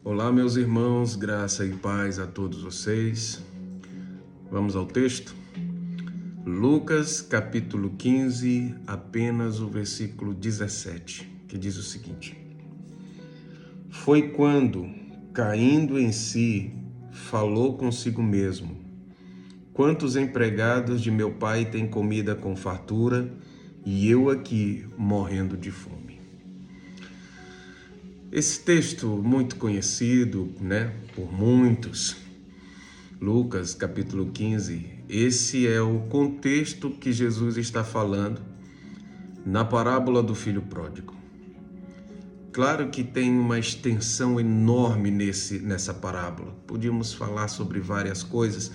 Olá, meus irmãos, graça e paz a todos vocês. Vamos ao texto? Lucas, capítulo 15, apenas o versículo 17, que diz o seguinte: Foi quando, caindo em si, falou consigo mesmo: Quantos empregados de meu pai têm comida com fartura, e eu aqui morrendo de fome. Esse texto muito conhecido, por muitos, Lucas capítulo 15, esse é o contexto que Jesus está falando na parábola do filho pródigo. Claro que tem uma extensão enorme nessa parábola. Podíamos falar sobre várias coisas,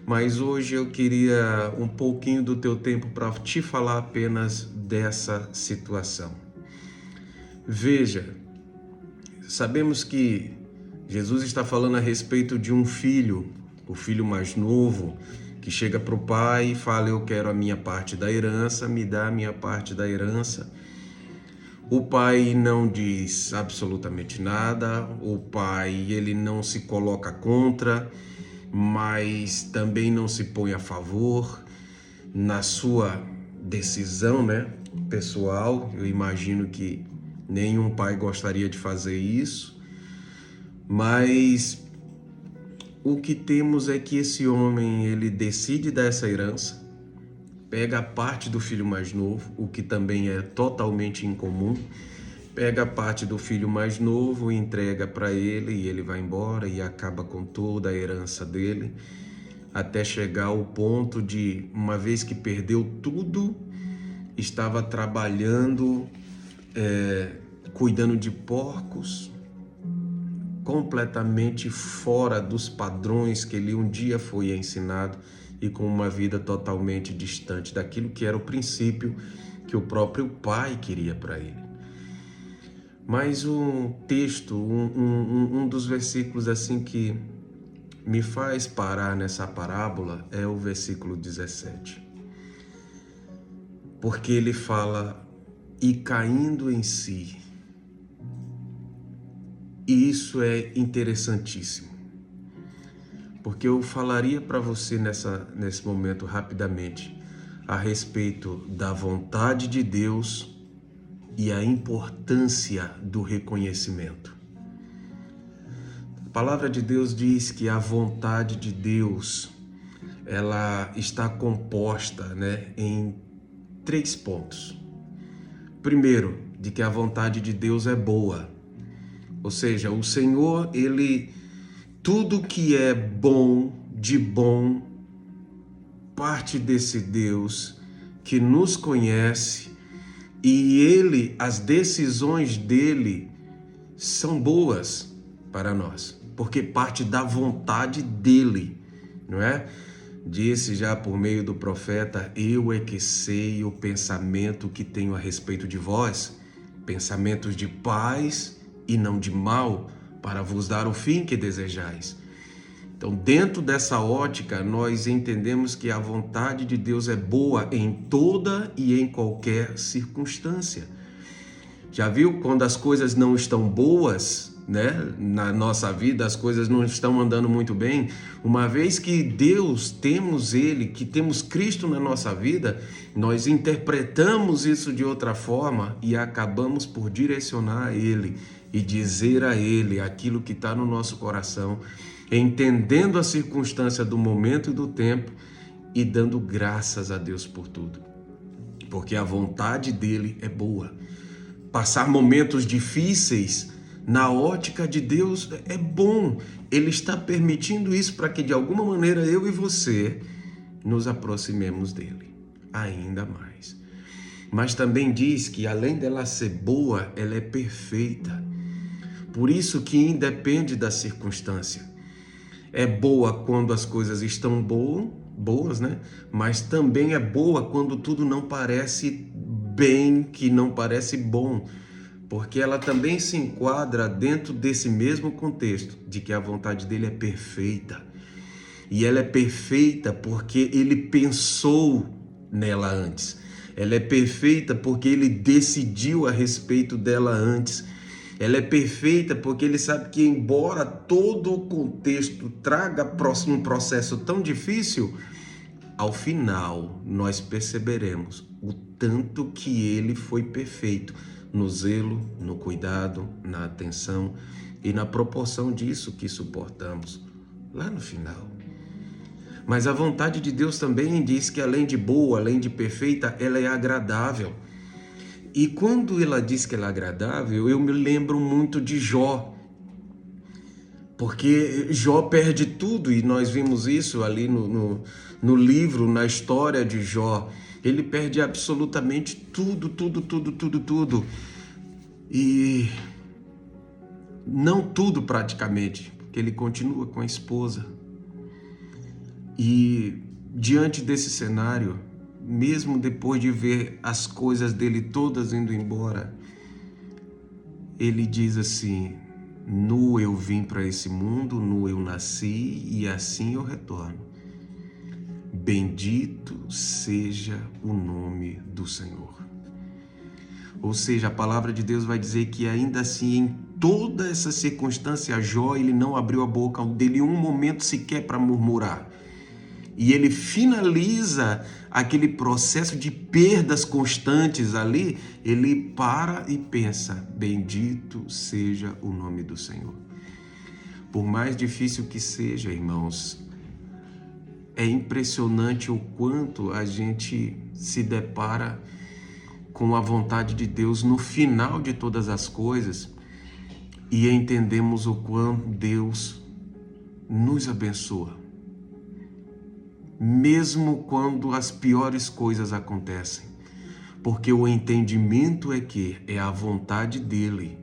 mas hoje eu queria um pouquinho do teu tempo para te falar apenas dessa situação. Veja, sabemos que Jesus está falando a respeito de um filho, o filho mais novo, que chega para o pai e fala: eu quero a minha parte da herança, me dá a minha parte da herança. O pai não diz absolutamente nada, o pai ele não se coloca contra, mas também não se põe a favor na sua decisão, pessoal. Eu imagino que nenhum pai gostaria de fazer isso, mas o que temos é que esse homem, ele decide dar essa herança, pega a parte do filho mais novo, o que também é totalmente incomum, pega a parte do filho mais novo e entrega para ele, e ele vai embora e acaba com toda a herança dele, até chegar ao ponto de, uma vez que perdeu tudo, estava trabalhando, cuidando de porcos, completamente fora dos padrões que ele um dia foi ensinado e com uma vida totalmente distante daquilo que era o princípio que o próprio pai queria para ele. Mas um texto, um dos versículos assim que me faz parar nessa parábola é o versículo 17. Porque ele fala: e caindo em si. E isso é interessantíssimo, porque eu falaria para você nesse momento rapidamente a respeito da vontade de Deus e a importância do reconhecimento. A palavra de Deus diz que a vontade de Deus ela está composta, em 3 pontos. Primeiro, de que a vontade de Deus é boa. Ou seja, o Senhor, tudo que é bom, de bom, parte desse Deus que nos conhece, e as decisões dele são boas para nós, porque parte da vontade dele, não é? Disse já por meio do profeta: eu é que sei o pensamento que tenho a respeito de vós, pensamentos de paz e não de mal, para vos dar o fim que desejais. Então, dentro dessa ótica, nós entendemos que a vontade de Deus é boa em toda e em qualquer circunstância. Já viu quando as coisas não estão boas, na nossa vida, as coisas não estão andando muito bem? Uma vez que que temos Cristo na nossa vida, nós interpretamos isso de outra forma e acabamos por direcionar a Ele e dizer a Ele aquilo que está no nosso coração, entendendo a circunstância do momento e do tempo e dando graças a Deus por tudo, porque a vontade dele é boa. Passar momentos difíceis na ótica de Deus é bom. Ele está permitindo isso para que de alguma maneira eu e você nos aproximemos dele ainda mais. Mas também diz que além dela ser boa, ela é perfeita. Por isso que independe da circunstância. É boa quando as coisas estão boas, mas também é boa quando tudo não parece bem, que não parece bom, porque ela também se enquadra dentro desse mesmo contexto de que a vontade dele é perfeita. E ela é perfeita porque ele pensou nela antes. Ela é perfeita porque ele decidiu a respeito dela antes. Ela é perfeita porque ele sabe que, embora todo o contexto traga um processo tão difícil, ao final nós perceberemos o tanto que ele foi perfeito no zelo, no cuidado, na atenção e na proporção disso que suportamos lá no final. Mas a vontade de Deus também diz que, além de boa, além de perfeita, ela é agradável. E quando ela diz que ela é agradável, eu me lembro muito de Jó. Porque Jó perde tudo, e nós vimos isso ali no livro, na história de Jó. Ele perde absolutamente tudo. E não tudo praticamente, porque ele continua com a esposa. E diante desse cenário, mesmo depois de ver as coisas dele todas indo embora, ele diz assim: nu eu vim para esse mundo, nu eu nasci e assim eu retorno. Bendito seja o nome do Senhor. Ou seja, a palavra de Deus vai dizer que ainda assim, em toda essa circunstância, Jó, ele não abriu a boca dele um momento sequer para murmurar. E ele finaliza aquele processo de perdas constantes ali, ele para e pensa: bendito seja o nome do Senhor. Por mais difícil que seja, irmãos, é impressionante o quanto a gente se depara com a vontade de Deus no final de todas as coisas e entendemos o quanto Deus nos abençoa. Mesmo quando as piores coisas acontecem, porque o entendimento é que é a vontade dele,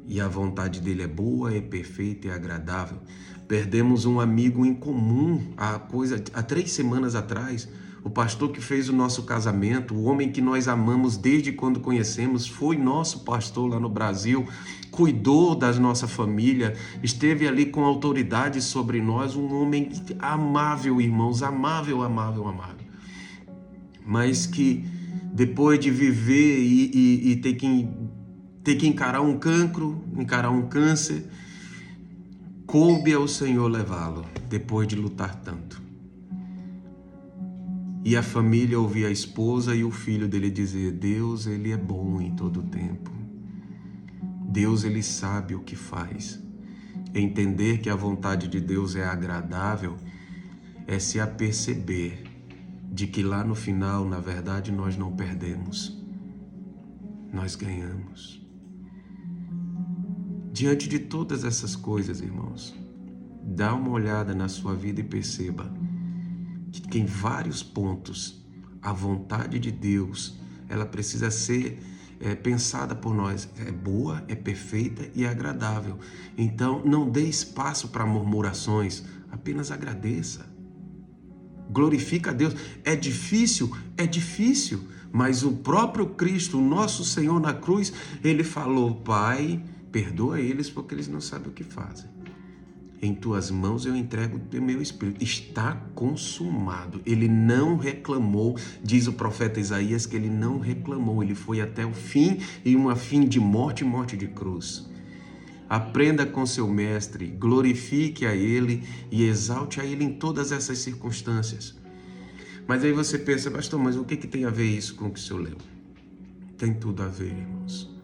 e a vontade dele é boa, é perfeita e agradável. Perdemos um amigo em comum há 3 semanas atrás. O pastor que fez o nosso casamento, o homem que nós amamos desde quando conhecemos, foi nosso pastor lá no Brasil, cuidou da nossa família, esteve ali com autoridade sobre nós, um homem amável, irmãos, amável. Mas que depois de viver e ter que encarar um cancro, encarar um câncer, coube ao Senhor levá-lo, depois de lutar tanto. E a família ouvia a esposa e o filho dele dizer: Deus, ele é bom em todo o tempo. Deus, ele sabe o que faz. Entender que a vontade de Deus é agradável é se aperceber de que lá no final, na verdade, nós não perdemos. Nós ganhamos. Diante de todas essas coisas, irmãos, dá uma olhada na sua vida e perceba que em vários pontos a vontade de Deus, ela precisa ser pensada por nós. É boa, é perfeita e é agradável. Então não dê espaço para murmurações, apenas agradeça. Glorifica a Deus. É difícil, mas o próprio Cristo, o nosso Senhor na cruz, ele falou: Pai, perdoa eles porque eles não sabem o que fazem. Em tuas mãos eu entrego o meu espírito. Está consumado. Ele não reclamou, diz o profeta Isaías, que ele não reclamou. Ele foi até o fim, e um fim de morte e morte de cruz. Aprenda com seu mestre, glorifique a ele e exalte a ele em todas essas circunstâncias. Mas aí você pensa: pastor, mas o que tem a ver isso com o que o senhor leu? Tem tudo a ver, irmãos.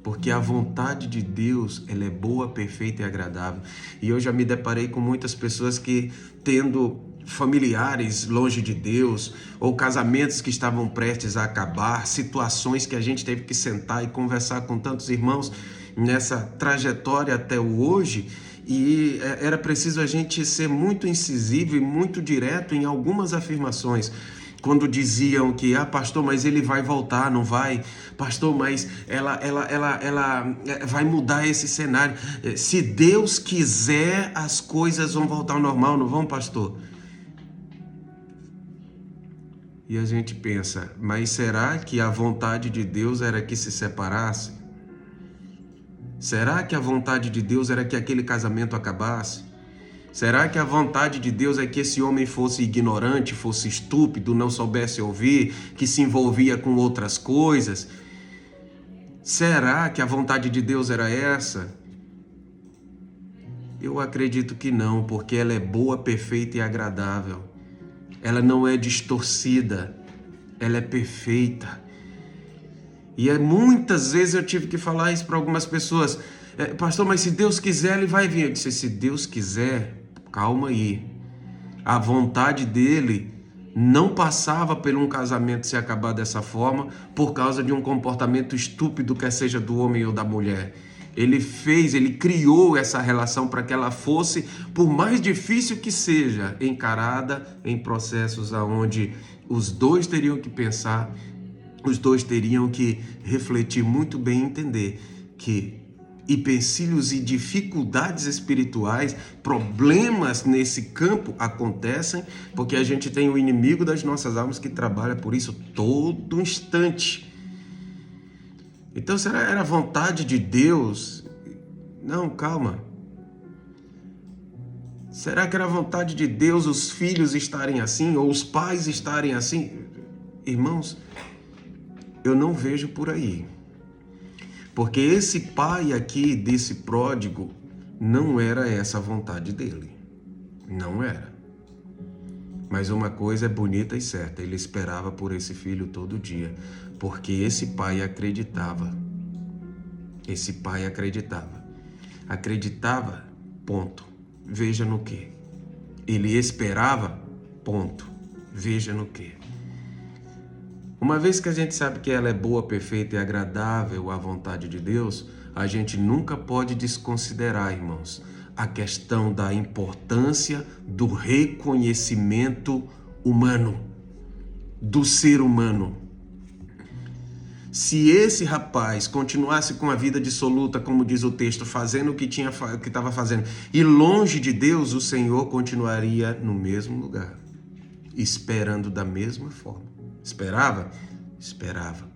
Porque a vontade de Deus, ela é boa, perfeita e agradável. E eu já me deparei com muitas pessoas que, tendo familiares longe de Deus, ou casamentos que estavam prestes a acabar, situações que a gente teve que sentar e conversar com tantos irmãos nessa trajetória até o hoje, e era preciso a gente ser muito incisivo e muito direto em algumas afirmações. Quando diziam que, pastor, mas ele vai voltar, não vai? Pastor, mas ela vai mudar esse cenário. Se Deus quiser, as coisas vão voltar ao normal, não vão, pastor? E a gente pensa: mas será que a vontade de Deus era que se separasse? Será que a vontade de Deus era que aquele casamento acabasse? Será que a vontade de Deus é que esse homem fosse ignorante, fosse estúpido, não soubesse ouvir, que se envolvia com outras coisas? Será que a vontade de Deus era essa? Eu acredito que não, porque ela é boa, perfeita e agradável. Ela não é distorcida, ela é perfeita. E muitas vezes eu tive que falar isso para algumas pessoas. Pastor, mas se Deus quiser, ele vai vir. Eu disse, se Deus quiser, calma aí. A vontade dele não passava por um casamento se acabar dessa forma por causa de um comportamento estúpido, quer seja do homem ou da mulher. Ele criou essa relação para que ela fosse, por mais difícil que seja, encarada em processos onde os dois teriam que pensar, os dois teriam que refletir muito bem e entender que empecilhos e dificuldades espirituais, problemas nesse campo acontecem porque a gente tem o inimigo das nossas almas que trabalha por isso todo instante. Então, será que era a vontade de Deus? Não, calma. Será que era a vontade de Deus os filhos estarem assim ou os pais estarem assim? Irmãos, eu não vejo por aí. Porque esse pai aqui, desse pródigo, não era essa a vontade dele. Não era. Mas uma coisa é bonita e certa, ele esperava por esse filho todo dia, porque esse pai acreditava. Esse pai acreditava. Acreditava, ponto. Veja no quê? Ele esperava, ponto. Veja no quê? Uma vez que a gente sabe que ela é boa, perfeita e agradável à vontade de Deus, a gente nunca pode desconsiderar, irmãos, a questão da importância do reconhecimento humano, do ser humano. Se esse rapaz continuasse com a vida dissoluta, como diz o texto, fazendo o que estava fazendo, e longe de Deus, o Senhor continuaria no mesmo lugar, esperando da mesma forma. Esperava? Esperava.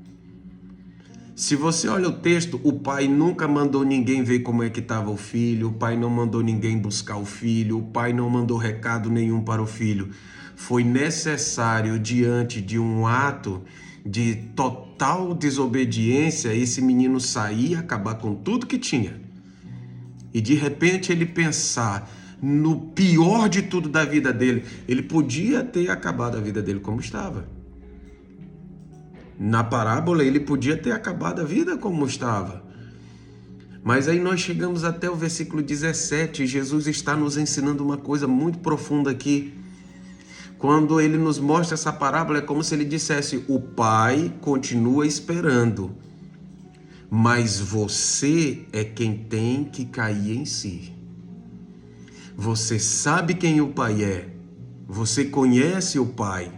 Se você olha o texto, o pai nunca mandou ninguém ver como é que estava o filho, o pai não mandou ninguém buscar o filho, o pai não mandou recado nenhum para o filho. Foi necessário, diante de um ato de total desobediência, esse menino sair e acabar com tudo que tinha. E de repente ele pensar no pior de tudo da vida dele. Ele podia ter acabado a vida dele como estava. Na parábola, ele podia ter acabado a vida como estava. Mas aí nós chegamos até o versículo 17, e Jesus está nos ensinando uma coisa muito profunda aqui. Quando ele nos mostra essa parábola, é como se ele dissesse, o pai continua esperando, mas você é quem tem que cair em si. Você sabe quem o pai é, você conhece o pai,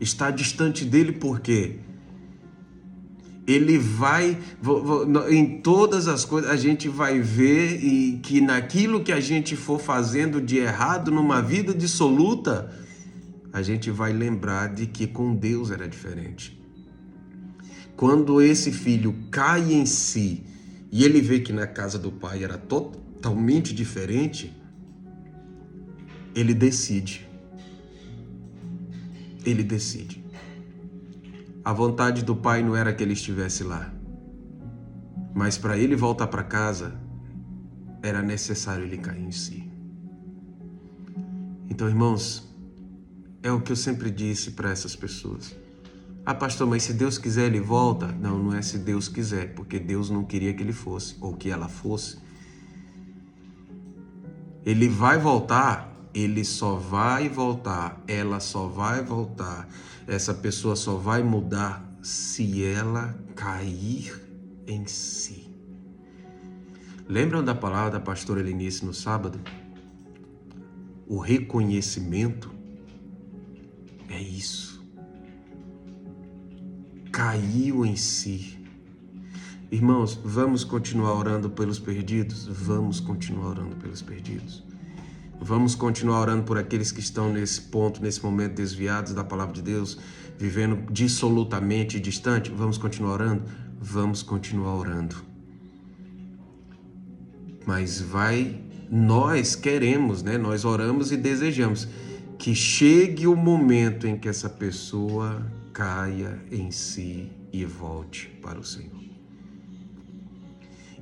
está distante dele por quê? Ele vai, em todas as coisas, a gente vai ver e que naquilo que a gente for fazendo de errado numa vida dissoluta, a gente vai lembrar de que com Deus era diferente. Quando esse filho cai em si e ele vê que na casa do pai era totalmente diferente, ele decide. Ele decide. A vontade do pai não era que ele estivesse lá, mas para ele voltar para casa, era necessário ele cair em si. Então, irmãos, é o que eu sempre disse para essas pessoas. Ah, pastor, mas se Deus quiser ele volta? Não, não é se Deus quiser, porque Deus não queria que ele fosse, ou que ela fosse. Ele vai voltar, ele só vai voltar, ela só vai voltar, essa pessoa só vai mudar se ela cair em si. Lembram da palavra da pastora Helenice no sábado? O reconhecimento é isso. Caiu em si. Irmãos, vamos continuar orando pelos perdidos? Vamos continuar orando pelos perdidos. Vamos continuar orando por aqueles que estão nesse ponto, nesse momento, desviados da palavra de Deus, vivendo dissolutamente distante. Vamos continuar orando? Vamos continuar orando. Mas nós queremos, né? Nós oramos e desejamos que chegue o momento em que essa pessoa caia em si e volte para o Senhor.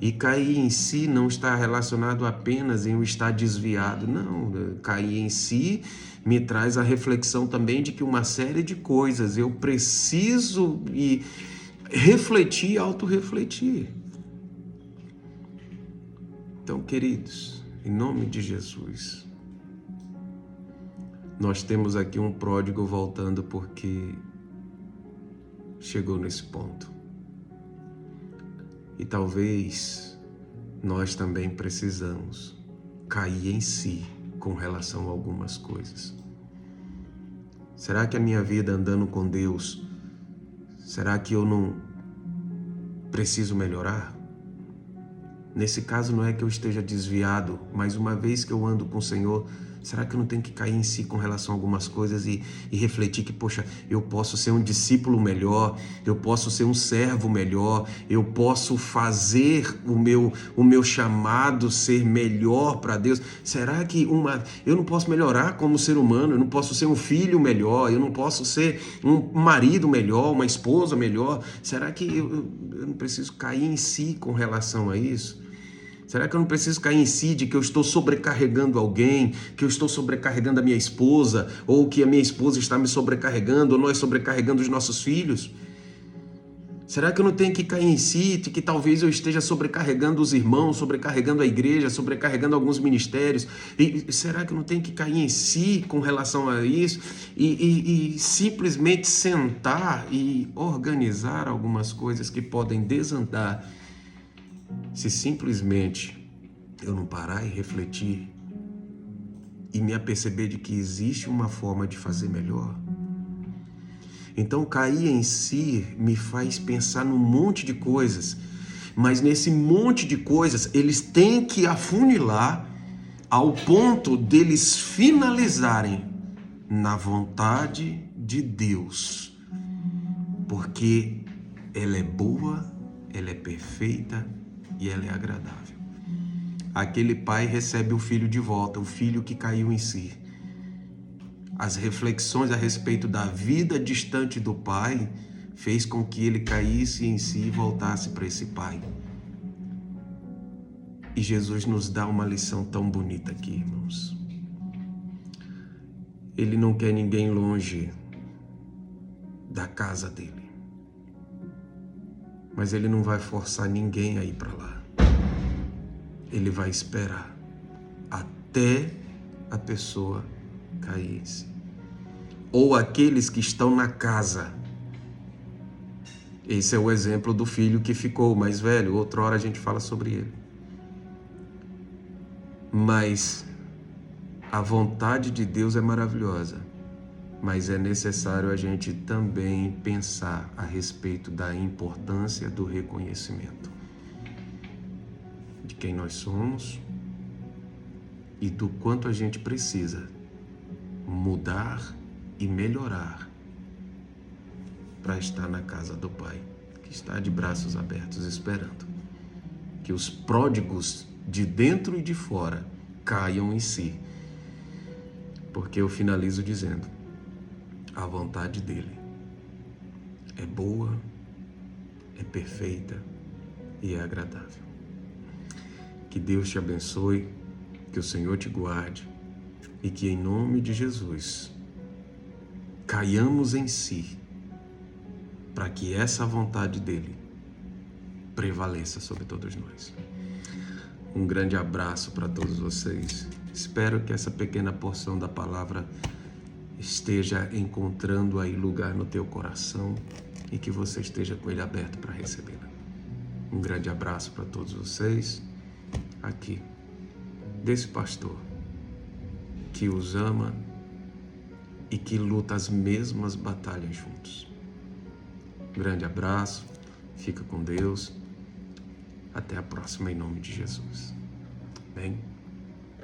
E cair em si não está relacionado apenas em eu estar desviado. Não, cair em si me traz a reflexão também de que uma série de coisas eu preciso refletir, autorrefletir. Então, queridos, em nome de Jesus, nós temos aqui um pródigo voltando porque chegou nesse ponto. E talvez nós também precisamos cair em si com relação a algumas coisas. Será que a minha vida andando com Deus, será que eu não preciso melhorar? Nesse caso não é que eu esteja desviado, mas uma vez que eu ando com o Senhor, será que eu não tenho que cair em si com relação a algumas coisas e refletir que, poxa, eu posso ser um discípulo melhor, eu posso ser um servo melhor, eu posso fazer o meu chamado ser melhor para Deus? Será que eu não posso melhorar como ser humano, eu não posso ser um filho melhor, eu não posso ser um marido melhor, uma esposa melhor? Será que eu não preciso cair em si com relação a isso? Será que eu não preciso cair em si de que eu estou sobrecarregando alguém, que eu estou sobrecarregando a minha esposa, ou que a minha esposa está me sobrecarregando, ou nós sobrecarregando os nossos filhos? Será que eu não tenho que cair em si de que talvez eu esteja sobrecarregando os irmãos, sobrecarregando a igreja, sobrecarregando alguns ministérios? E será que eu não tenho que cair em si com relação a isso e simplesmente sentar e organizar algumas coisas que podem desandar se simplesmente eu não parar e refletir e me aperceber de que existe uma forma de fazer melhor? Então, cair em si me faz pensar num monte de coisas, mas nesse monte de coisas, eles têm que afunilar ao ponto deles finalizarem na vontade de Deus, porque ela é boa, ela é perfeita e ela é agradável. Aquele pai recebe o filho de volta, o filho que caiu em si. As reflexões a respeito da vida distante do pai fez com que ele caísse em si e voltasse para esse pai. E Jesus nos dá uma lição tão bonita aqui, irmãos. Ele não quer ninguém longe da casa dele. Mas ele não vai forçar ninguém a ir para lá. Ele vai esperar até a pessoa cair em si. Ou aqueles que estão na casa. Esse é o exemplo do filho que ficou mais velho. Outra hora a gente fala sobre ele. Mas a vontade de Deus é maravilhosa. Mas é necessário a gente também pensar a respeito da importância do reconhecimento de quem nós somos e do quanto a gente precisa mudar e melhorar para estar na casa do Pai, que está de braços abertos esperando que os pródigos de dentro e de fora caiam em si. Porque eu finalizo dizendo: a vontade dele é boa, é perfeita e é agradável. Que Deus te abençoe, que o Senhor te guarde e que em nome de Jesus caiamos em si para que essa vontade dele prevaleça sobre todos nós. Um grande abraço para todos vocês. Espero que essa pequena porção da palavra esteja encontrando aí lugar no teu coração e que você esteja com ele aberto para recebê-la. Um grande abraço para todos vocês, aqui, desse pastor que os ama e que luta as mesmas batalhas juntos. Um grande abraço, fica com Deus, até a próxima em nome de Jesus. Amém?